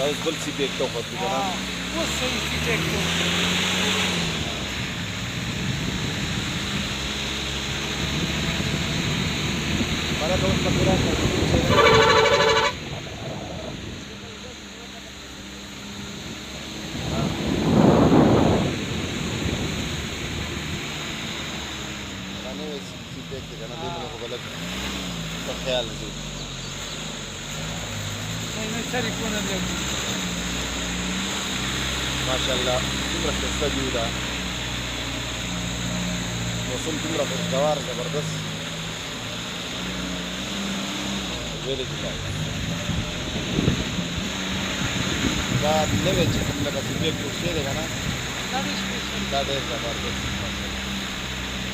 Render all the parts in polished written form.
دا اوس بل سی بیگ ته وختو که نه اوس صحیح سي ټیک کوو. مالک اوس پکې راشه دا نوی سی بیگ دی که نه دې باندې خو به لږ ښه خیال ځي نه ټلیفون هم لګي. ماشاءالله څومره ښایسته ویو ده موسم دومره خوشګوار زبردست ویلې دي دا نوی چې کوم لکه سی بیگ جوړ شوی دی که نه دا ډېر سپیشل دا ډېر زبردست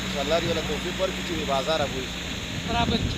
انشاءالله دې والا توفیق ورکړي چې بې بازاره بوځي برابر کړي.